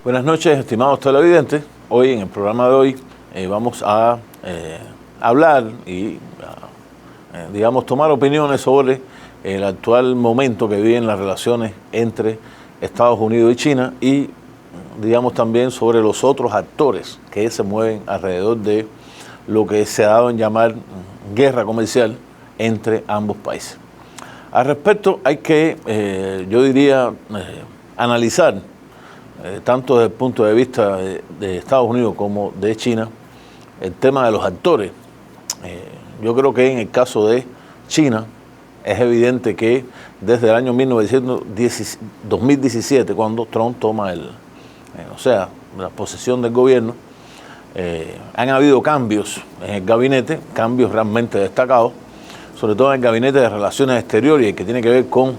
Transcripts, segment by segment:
Buenas noches, estimados televidentes. Hoy, en el programa de hoy, vamos a hablar y, tomar opiniones sobre el actual momento que viven las relaciones entre Estados Unidos y China y, también sobre los otros actores que se mueven alrededor de lo que se ha dado en llamar guerra comercial entre ambos países. Al respecto, hay que, analizar tanto desde el punto de vista de Estados Unidos como de China, el tema de los actores. Yo creo que en el caso de China es evidente que desde el año 2017, cuando Trump toma la posesión del gobierno, han habido cambios en el gabinete, cambios realmente destacados, sobre todo en el gabinete de Relaciones Exteriores, y que tiene que ver con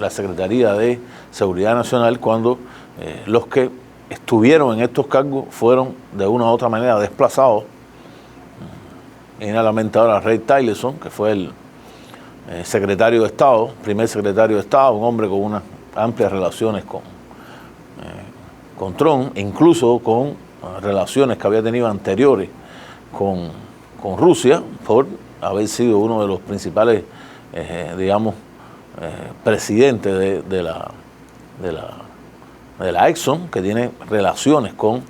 la Secretaría de Seguridad Nacional, cuando los que estuvieron en estos cargos fueron de una u otra manera desplazados. En la lamentadora Rex Tillerson, que fue el secretario de Estado, primer secretario de Estado, un hombre con unas amplias relaciones con Trump, incluso con relaciones que había tenido anteriores con Rusia, por haber sido uno de los principales, presidentes de la Exxon, que tiene relaciones con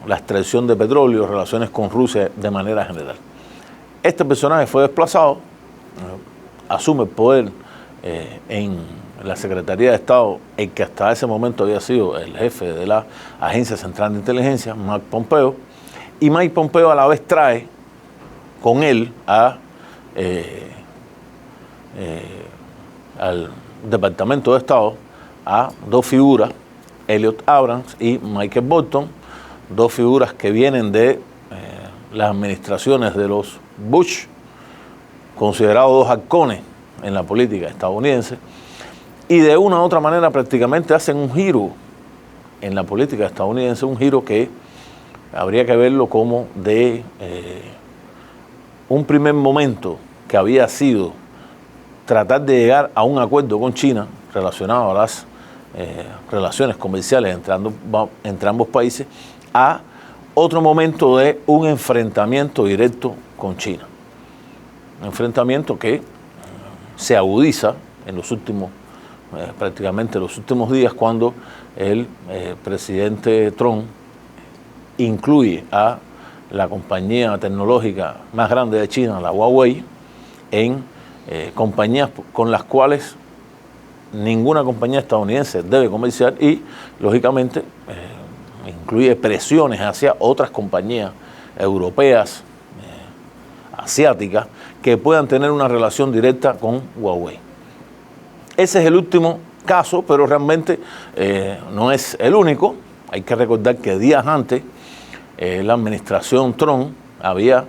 la extracción de petróleo, relaciones con Rusia de manera general. Este personaje fue desplazado, asume el poder en la Secretaría de Estado, el que hasta ese momento había sido el jefe de la Agencia Central de Inteligencia, Mike Pompeo, y Mike Pompeo a la vez trae con él al Departamento de Estado a dos figuras, Elliot Abrams y Michael Bolton, dos figuras que vienen de las administraciones de los Bush, considerados dos halcones en la política estadounidense, y de una u otra manera prácticamente hacen un giro en la política estadounidense, un giro que habría que verlo como de un primer momento que había sido tratar de llegar a un acuerdo con China relacionado a las relaciones comerciales entre ambos países, a otro momento de un enfrentamiento directo con China. Un enfrentamiento que se agudiza en los últimos, prácticamente los últimos días, cuando el presidente Trump incluye a la compañía tecnológica más grande de China, la Huawei, en compañías con las cuales ninguna compañía estadounidense debe comerciar, y lógicamente incluye presiones hacia otras compañías europeas, asiáticas, que puedan tener una relación directa con Huawei. Ese es el último caso, pero realmente no es el único. Hay que recordar que días antes la administración Trump había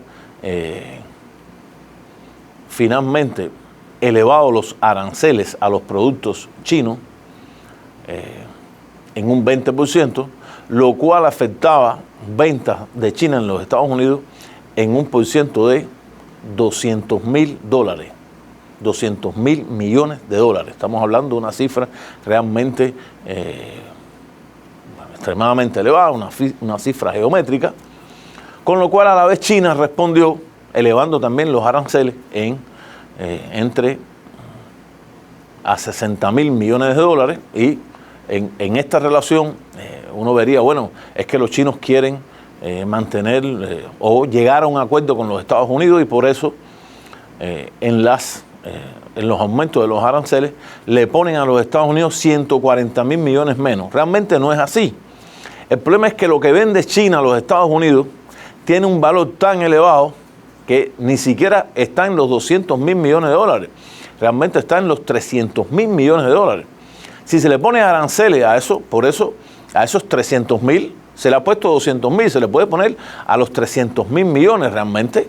finalmente elevado los aranceles a los productos chinos en un 20%, lo cual afectaba ventas de China en los Estados Unidos en un % de $200.000, $200.000 millones. Estamos hablando de una cifra realmente extremadamente elevada, una cifra geométrica, con lo cual a la vez China respondió elevando también los aranceles entre a $60.000 millones, y en esta relación uno vería, bueno, es que los chinos quieren mantener o llegar a un acuerdo con los Estados Unidos, y por eso en los aumentos de los aranceles le ponen a los Estados Unidos 140.000 millones menos. Realmente no es así. El problema es que lo que vende China a los Estados Unidos tiene un valor tan elevado que ni siquiera está en los $200.000 millones, realmente está en los $300.000 millones. Si se le pone aranceles a eso, por eso a esos 300.000 se le ha puesto 200.000, se le puede poner a los 300.000 millones, realmente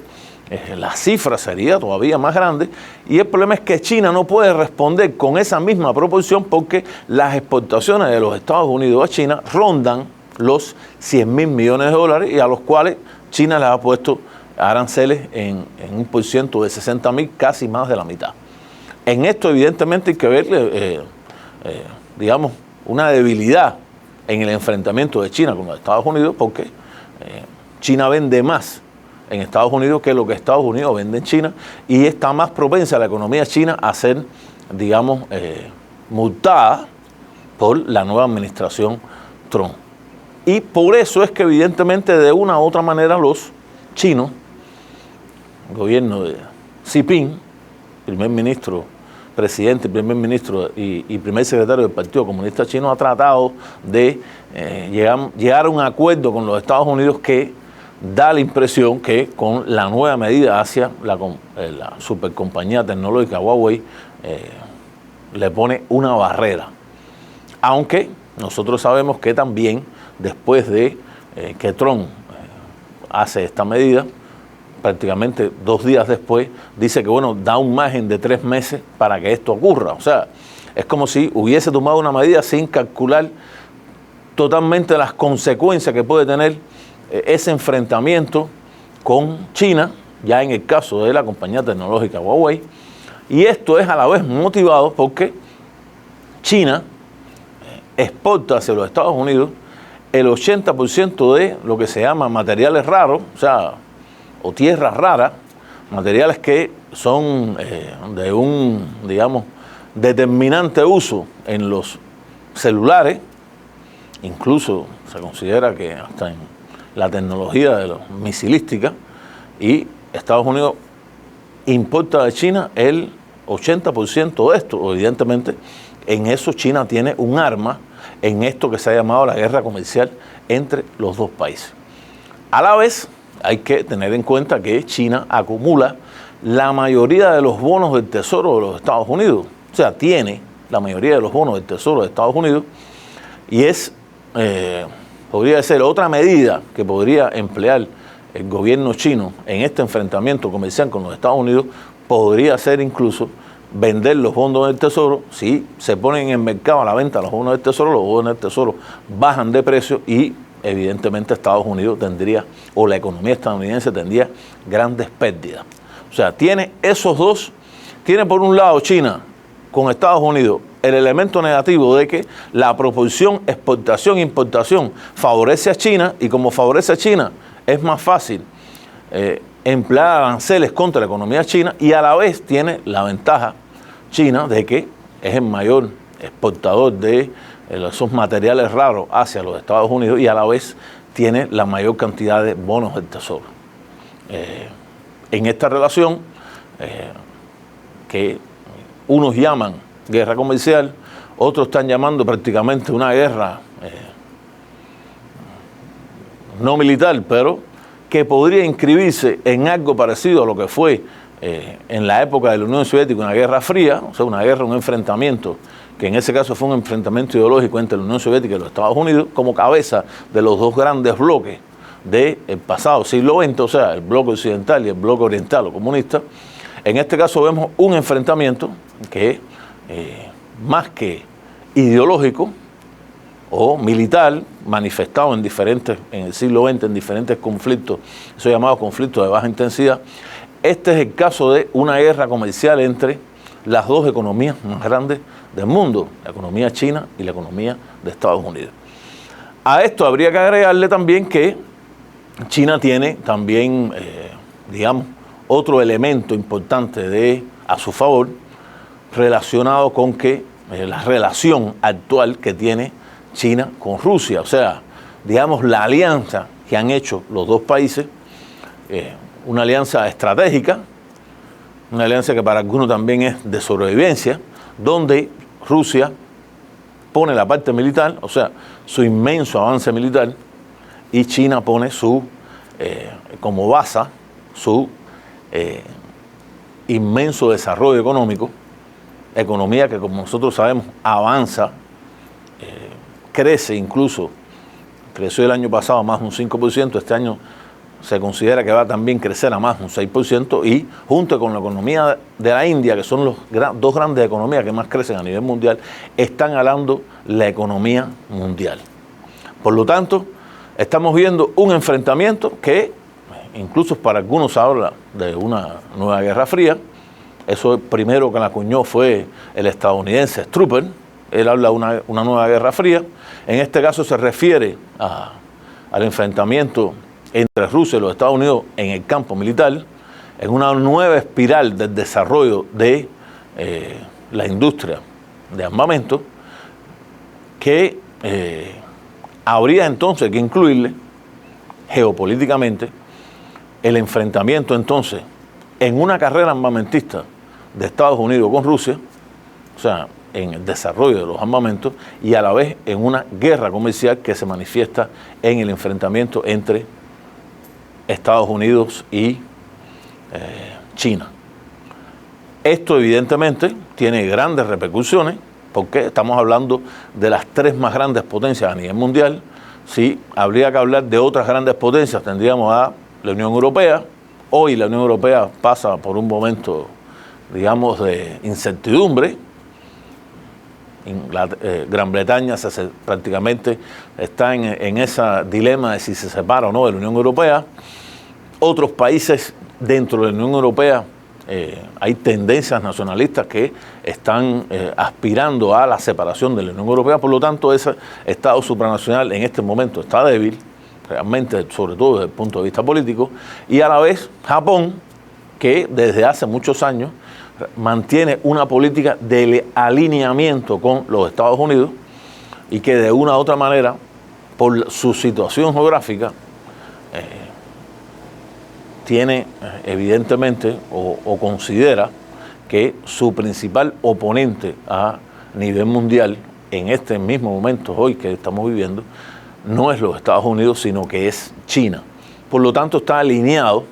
la cifra sería todavía más grande, y el problema es que China no puede responder con esa misma proporción, porque las exportaciones de los Estados Unidos a China rondan los $100.000 millones, y a los cuales China les ha puesto aranceles en un % de 60.000, casi más de la mitad. En esto evidentemente hay que ver, una debilidad en el enfrentamiento de China con los Estados Unidos, porque China vende más en Estados Unidos que lo que Estados Unidos vende en China, y está más propensa la economía china a ser, digamos, multada por la nueva administración Trump. Y por eso es que evidentemente de una u otra manera los chinos, el gobierno de Xi Jinping, primer ministro, presidente, primer ministro y primer secretario del Partido Comunista Chino, ha tratado de llegar a un acuerdo con los Estados Unidos que da la impresión que con la nueva medida hacia la supercompañía tecnológica Huawei le pone una barrera. Aunque nosotros sabemos que también después de que Trump hace esta medida, prácticamente 2 días después, dice que bueno, da un margen de 3 meses para que esto ocurra. O sea, es como si hubiese tomado una medida sin calcular totalmente las consecuencias que puede tener ese enfrentamiento con China, ya en el caso de la compañía tecnológica Huawei. Y esto es a la vez motivado porque China exporta hacia los Estados Unidos el 80% de lo que se llama materiales raros, o sea, o tierras raras, materiales que son de un, digamos, determinante uso en los celulares. Incluso se considera que hasta en la tecnología de los misilística, y Estados Unidos importa de China el 80% de esto. Evidentemente, en eso China tiene un arma en esto que se ha llamado la guerra comercial entre los dos países. A la vez, hay que tener en cuenta que China acumula la mayoría de los bonos del Tesoro de los Estados Unidos. O sea, tiene la mayoría de los bonos del Tesoro de Estados Unidos, y es, podría ser otra medida que podría emplear el gobierno chino en este enfrentamiento comercial con los Estados Unidos, podría ser incluso vender los bonos del Tesoro. Si se ponen en el mercado a la venta los bonos del Tesoro, los bonos del Tesoro bajan de precio y evidentemente Estados Unidos tendría, o la economía estadounidense tendría grandes pérdidas. O sea, tiene esos dos. Tiene por un lado China con Estados Unidos el elemento negativo de que la proporción exportación-importación favorece a China, y como favorece a China es más fácil emplear aranceles contra la economía china, y a la vez tiene la ventaja China de que es el mayor exportador de esos materiales raros hacia los Estados Unidos, y a la vez tiene la mayor cantidad de bonos del Tesoro. En esta relación, que unos llaman guerra comercial, otros están llamando prácticamente una guerra no militar, pero que podría inscribirse en algo parecido a lo que fue en la época de la Unión Soviética, una guerra fría, o sea, una guerra, un enfrentamiento, que en ese caso fue un enfrentamiento ideológico entre la Unión Soviética y los Estados Unidos, como cabeza de los dos grandes bloques del pasado siglo XX, o sea, el bloque occidental y el bloque oriental o comunista. En este caso vemos un enfrentamiento que más que ideológico o militar, manifestado en el siglo XX en diferentes conflictos, esos llamados conflictos de baja intensidad. Este es el caso de una guerra comercial entre las dos economías más grandes del mundo, la economía china y la economía de Estados Unidos. A esto habría que agregarle también que China tiene también, digamos, otro elemento importante a su favor, relacionado con que la relación actual que tiene China con Rusia, o sea, digamos, la alianza que han hecho los dos países, una alianza estratégica, una alianza que para algunos también es de sobrevivencia, donde Rusia pone la parte militar, o sea, su inmenso avance militar, y China pone como base su inmenso desarrollo económico, economía que, como nosotros sabemos, avanza, crece, incluso creció el año pasado a más de un 5%, este año se considera que va a también crecer a más de un 6%, y junto con la economía de la India, que son los dos grandes economías que más crecen a nivel mundial, están alando la economía mundial. Por lo tanto, estamos viendo un enfrentamiento que incluso para algunos habla de una nueva guerra fría. Eso el primero que la acuñó fue el estadounidense Strupper, él habla de una nueva guerra fría. En este caso se refiere al enfrentamiento entre Rusia y los Estados Unidos en el campo militar, en una nueva espiral del desarrollo de la industria de armamento, que habría entonces que incluirle geopolíticamente el enfrentamiento entonces en una carrera armamentista de Estados Unidos con Rusia, o sea, en el desarrollo de los armamentos, y a la vez en una guerra comercial que se manifiesta en el enfrentamiento entre Estados Unidos y China. Esto evidentemente tiene grandes repercusiones porque estamos hablando de las tres más grandes potencias a nivel mundial. Si habría que hablar de otras grandes potencias, tendríamos a la Unión Europea. Hoy la Unión Europea pasa por un momento, digamos, de incertidumbre. Gran Bretaña prácticamente está en ese dilema de si se separa o no de la Unión Europea. Otros países dentro de la Unión Europea, hay tendencias nacionalistas que están aspirando a la separación de la Unión Europea. Por lo tanto, ese Estado supranacional en este momento está débil, realmente, sobre todo desde el punto de vista político, y a la vez Japón, que desde hace muchos años mantiene una política de alineamiento con los Estados Unidos y que de una u otra manera, por su situación geográfica, tiene evidentemente o considera que su principal oponente a nivel mundial en este mismo momento hoy que estamos viviendo no es los Estados Unidos, sino que es China. Por lo tanto, está alineado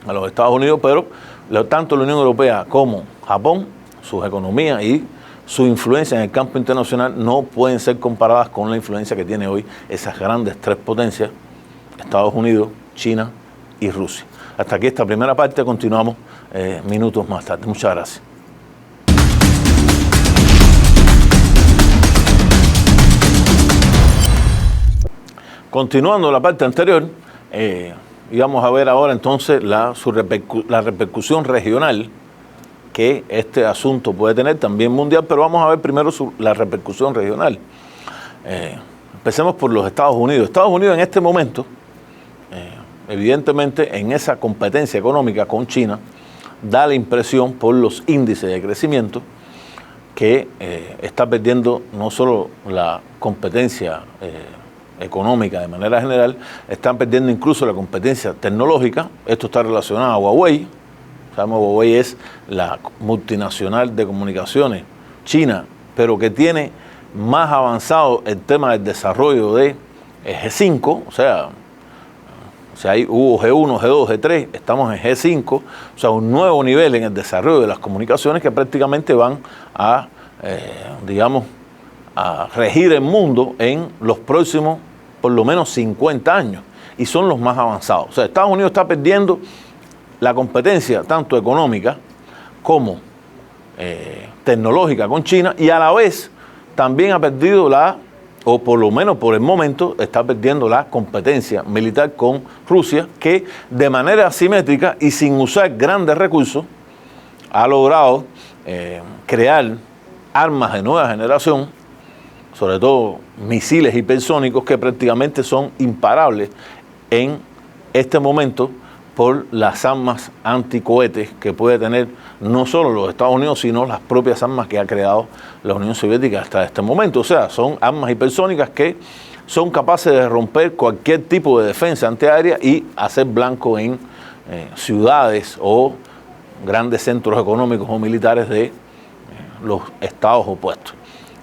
a los Estados Unidos, pero tanto la Unión Europea como Japón, sus economías y su influencia en el campo internacional no pueden ser comparadas con la influencia que tiene hoy esas grandes tres potencias, Estados Unidos, China y Rusia. Hasta aquí esta primera parte, continuamos minutos más tarde. Muchas gracias. Continuando la parte anterior, y vamos a ver ahora entonces la repercusión regional que este asunto puede tener, también mundial, pero vamos a ver primero la repercusión regional. Empecemos por los Estados Unidos. Estados Unidos en este momento, evidentemente en esa competencia económica con China, da la impresión por los índices de crecimiento que está perdiendo no solo la competencia económica de manera general, están perdiendo incluso la competencia tecnológica. Esto está relacionado a Huawei. Sabemos que Huawei es la multinacional de comunicaciones china, pero que tiene más avanzado el tema del desarrollo de G5, o sea, ahí hubo G1, G2, G3, estamos en G5, o sea, un nuevo nivel en el desarrollo de las comunicaciones que prácticamente van a, digamos, a regir el mundo en los próximos, por lo menos 50 años, y son los más avanzados. O sea, Estados Unidos está perdiendo la competencia tanto económica como tecnológica con China, y a la vez también ha perdido o por lo menos por el momento, está perdiendo la competencia militar con Rusia, que de manera asimétrica y sin usar grandes recursos, ha logrado crear armas de nueva generación, sobre todo misiles hipersónicos que prácticamente son imparables en este momento por las armas anticohetes que puede tener no solo los Estados Unidos, sino las propias armas que ha creado la Unión Soviética hasta este momento. O sea, son armas hipersónicas que son capaces de romper cualquier tipo de defensa antiaérea y hacer blanco en ciudades o grandes centros económicos o militares de los estados opuestos.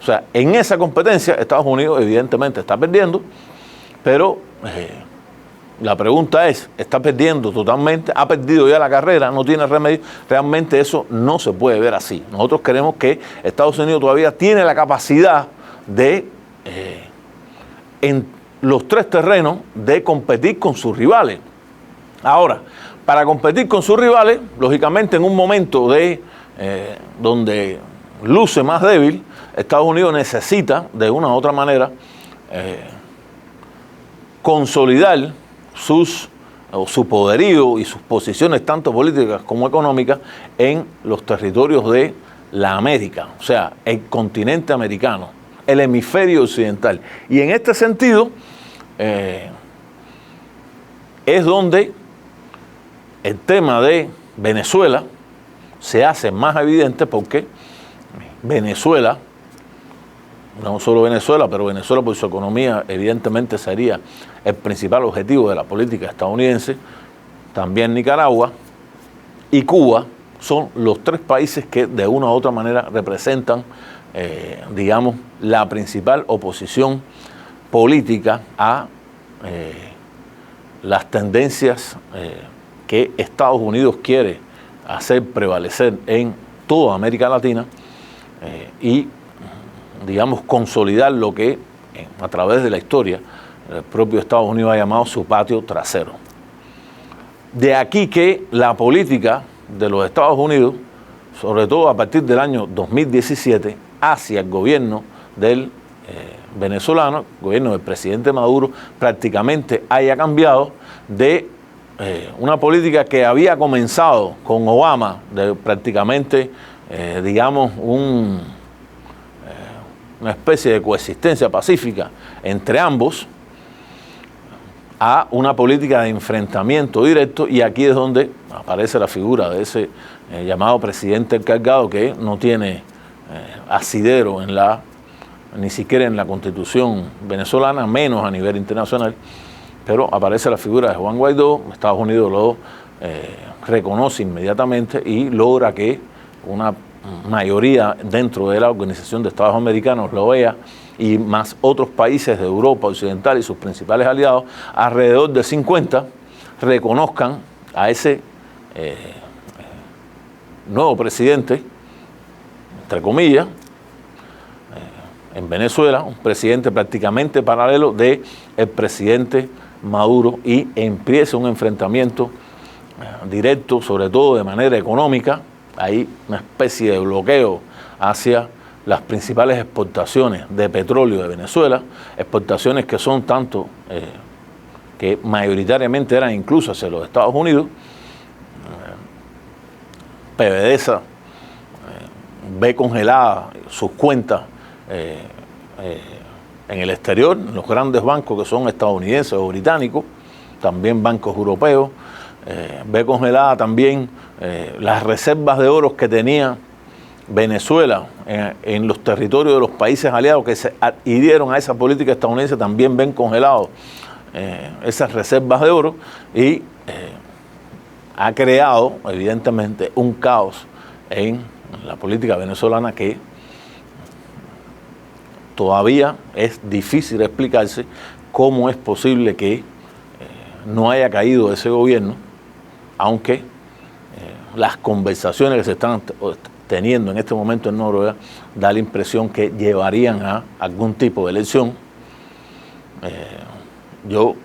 O sea, en esa competencia Estados Unidos evidentemente está perdiendo, pero la pregunta es, ¿está perdiendo totalmente? ¿Ha perdido ya la carrera? ¿No tiene remedio? Realmente eso no se puede ver así. Nosotros creemos que Estados Unidos todavía tiene la capacidad de, en los tres terrenos, de competir con sus rivales. Ahora, para competir con sus rivales, lógicamente en un momento donde luce más débil, Estados Unidos necesita, de una u otra manera, consolidar su poderío y sus posiciones tanto políticas como económicas en los territorios de la América, o sea, el continente americano, el hemisferio occidental. Y en este sentido es donde el tema de Venezuela se hace más evidente, porque Venezuela, no solo Venezuela, pero Venezuela por su economía evidentemente sería el principal objetivo de la política estadounidense, también Nicaragua y Cuba son los tres países que de una u otra manera representan, digamos, la principal oposición política a las tendencias que Estados Unidos quiere hacer prevalecer en toda América Latina y, digamos, consolidar lo que a través de la historia el propio Estados Unidos ha llamado su patio trasero. De aquí que la política de los Estados Unidos, sobre todo a partir del año 2017, hacia el gobierno del venezolano, el gobierno del presidente Maduro, prácticamente haya cambiado de una política que había comenzado con Obama, de prácticamente, digamos, una especie de coexistencia pacífica entre ambos, a una política de enfrentamiento directo, y aquí es donde aparece la figura de ese llamado presidente encargado, que no tiene asidero ni siquiera en la Constitución venezolana, menos a nivel internacional, pero aparece la figura de Juan Guaidó. Estados Unidos lo reconoce inmediatamente y logra que una mayoría dentro de la Organización de Estados Americanos lo vea, y más otros países de Europa Occidental y sus principales aliados, alrededor de 50, reconozcan a ese nuevo presidente, entre comillas, en Venezuela, un presidente prácticamente paralelo del presidente Maduro, y empieza un enfrentamiento directo, sobre todo de manera económica. Hay una especie de bloqueo hacia las principales exportaciones de petróleo de Venezuela, exportaciones que son tanto que mayoritariamente eran incluso hacia los Estados Unidos. PDVSA ve congeladas sus cuentas en el exterior, en los grandes bancos que son estadounidenses o británicos, también bancos europeos. Ve congelada también las reservas de oro que tenía Venezuela en los territorios de los países aliados que se adhirieron a esa política estadounidense. También ven congelados esas reservas de oro, y ha creado evidentemente un caos en la política venezolana que todavía es difícil explicarse cómo es posible que no haya caído ese gobierno, aunque las conversaciones que se están teniendo en este momento en Noruega da la impresión que llevarían a algún tipo de elección. Yo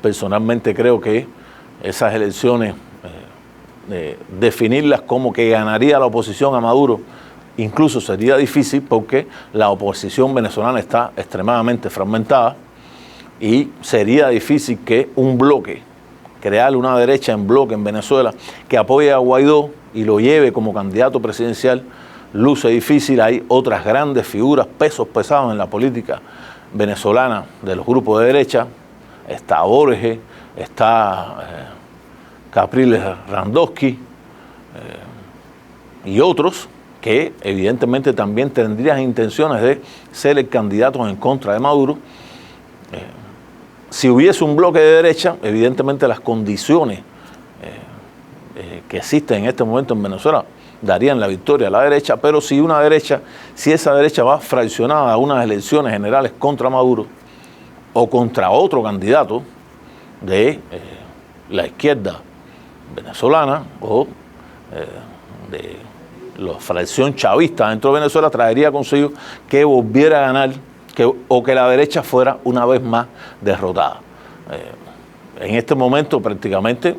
personalmente creo que esas elecciones, definirlas como que ganaría la oposición a Maduro, incluso sería difícil, porque la oposición venezolana está extremadamente fragmentada, y sería difícil que un bloque, crear una derecha en bloque en Venezuela que apoye a Guaidó y lo lleve como candidato presidencial, luce difícil. Hay otras grandes figuras, pesos pesados en la política venezolana de los grupos de derecha. Está Borges, está Capriles Randowski y otros que evidentemente también tendrían intenciones de ser el candidato en contra de Maduro. Si hubiese un bloque de derecha, evidentemente las condiciones que existen en este momento en Venezuela darían la victoria a la derecha, pero si esa derecha va fraccionada a unas elecciones generales contra Maduro o contra otro candidato de la izquierda venezolana o de la fracción chavista dentro de Venezuela, traería consigo que volviera a ganar o que la derecha fuera una vez más derrotada. En este momento prácticamente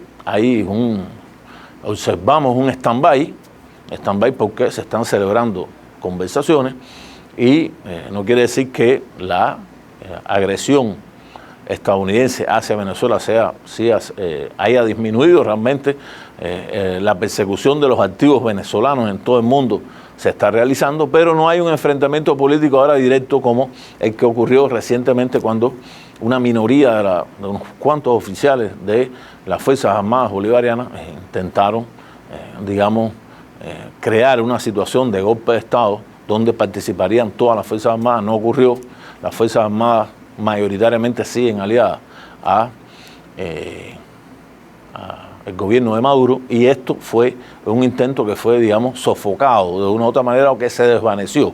observamos un stand-by porque se están celebrando conversaciones, y no quiere decir que la agresión estadounidense hacia Venezuela haya disminuido realmente. La persecución de los activos venezolanos en todo el mundo se está realizando, pero no hay un enfrentamiento político ahora directo como el que ocurrió recientemente cuando una minoría de unos cuantos oficiales de las Fuerzas Armadas Bolivarianas intentaron, crear una situación de golpe de Estado donde participarían todas las Fuerzas Armadas. No ocurrió. Las Fuerzas Armadas mayoritariamente siguen aliadas el gobierno de Maduro, y esto fue un intento que fue, sofocado de una u otra manera, o que se desvaneció.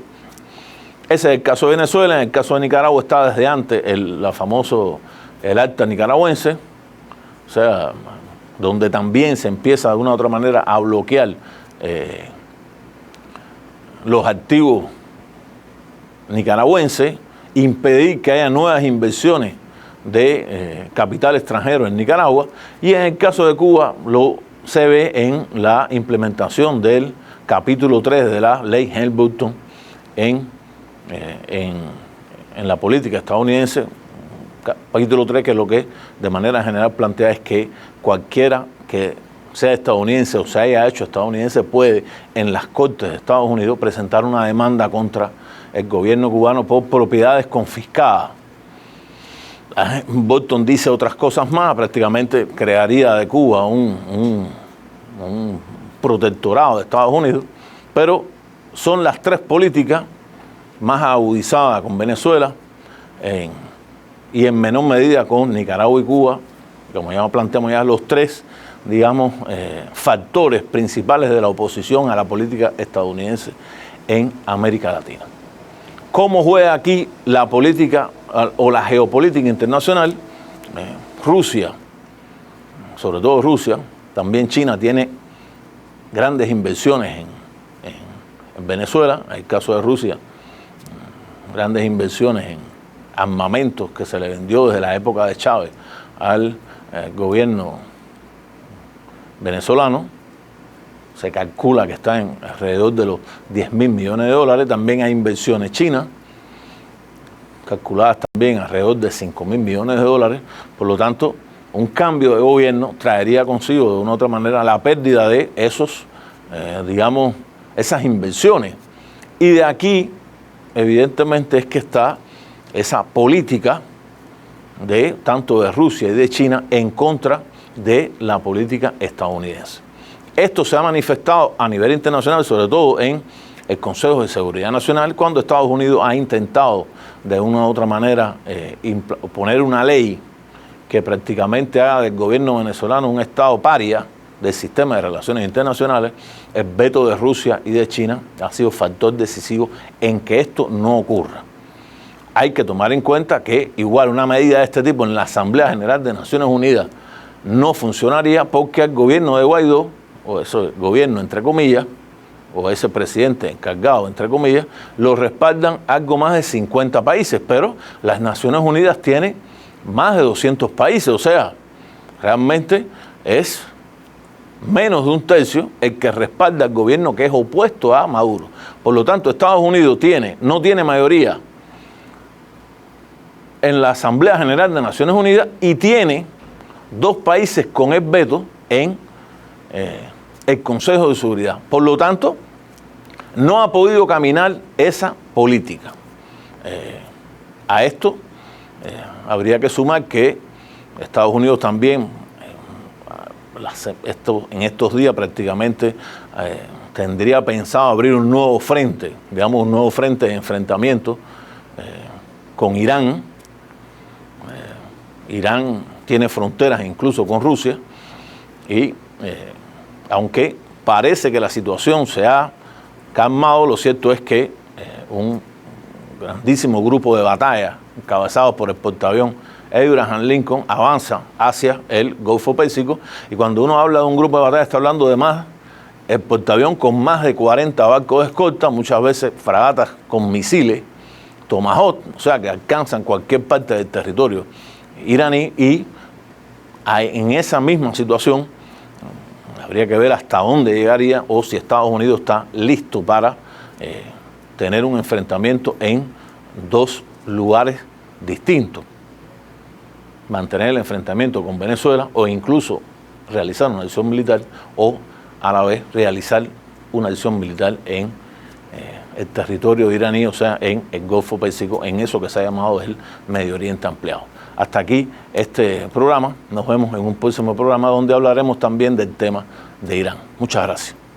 Ese es el caso de Venezuela. En el caso de Nicaragua está desde antes el Acta nicaragüense, o sea, donde también se empieza de una u otra manera a bloquear los activos nicaragüenses, impedir que haya nuevas inversiones de capital extranjero en Nicaragua, y en el caso de Cuba se ve en la implementación del capítulo 3 de la ley Helms-Burton en la política estadounidense. Capítulo 3, que lo que de manera general plantea es que cualquiera que sea estadounidense o se haya hecho estadounidense puede en las Cortes de Estados Unidos presentar una demanda contra el gobierno cubano por propiedades confiscadas. Bolton dice otras cosas más, prácticamente crearía de Cuba un protectorado de Estados Unidos, pero son las tres políticas más agudizadas con Venezuela y en menor medida con Nicaragua y Cuba, como ya planteamos, ya los tres, factores principales de la oposición a la política estadounidense en América Latina. ¿Cómo juega aquí la política o la geopolítica internacional? Rusia, sobre todo Rusia, también China tiene grandes inversiones en Venezuela. En el caso de Rusia, grandes inversiones en armamentos que se le vendió desde la época de Chávez al gobierno venezolano. Se calcula que está en alrededor de los 10.000 millones de dólares. También hay inversiones chinas, calculadas también alrededor de 5.000 millones de dólares. Por lo tanto, un cambio de gobierno traería consigo de una u otra manera la pérdida de esas inversiones. Y de aquí, evidentemente, es que está esa política tanto de Rusia y de China en contra de la política estadounidense. Esto se ha manifestado a nivel internacional, sobre todo en el Consejo de Seguridad Nacional, cuando Estados Unidos ha intentado de una u otra manera poner una ley que prácticamente haga del gobierno venezolano un estado paria del sistema de relaciones internacionales. El veto de Rusia y de China ha sido factor decisivo en que esto no ocurra. Hay que tomar en cuenta que igual una medida de este tipo en la Asamblea General de Naciones Unidas no funcionaría, porque el gobierno de Guaidó, o ese gobierno entre comillas, o ese presidente encargado entre comillas, lo respaldan algo más de 50 países, pero las Naciones Unidas tienen más de 200 países, o sea, realmente es menos de un tercio el que respalda al gobierno que es opuesto a Maduro. Por lo tanto, Estados Unidos no tiene mayoría en la Asamblea General de Naciones Unidas y tiene dos países con el veto en el Consejo de Seguridad. Por lo tanto, no ha podido caminar esa política. A esto habría que sumar que Estados Unidos también en estos días prácticamente tendría pensado abrir un nuevo frente, un nuevo frente de enfrentamiento con Irán. Irán tiene fronteras incluso con Rusia y aunque parece que la situación se ha calmado, lo cierto es que un grandísimo grupo de batalla encabezado por el portaavión Abraham Lincoln avanza hacia el Golfo Pérsico, y cuando uno habla de un grupo de batalla está hablando de el portaavión con más de 40 barcos de escolta, muchas veces fragatas con misiles Tomahawk, o sea que alcanzan cualquier parte del territorio iraní, y en esa misma situación habría que ver hasta dónde llegaría o si Estados Unidos está listo para tener un enfrentamiento en dos lugares distintos. mantener el enfrentamiento con Venezuela o incluso realizar una acción militar o a la vez realizar una acción militar en el territorio iraní, o sea, en el Golfo Pérsico, en eso que se ha llamado el Medio Oriente ampliado. Hasta aquí este programa. Nos vemos en un próximo programa donde hablaremos también del tema de Irán. Muchas gracias.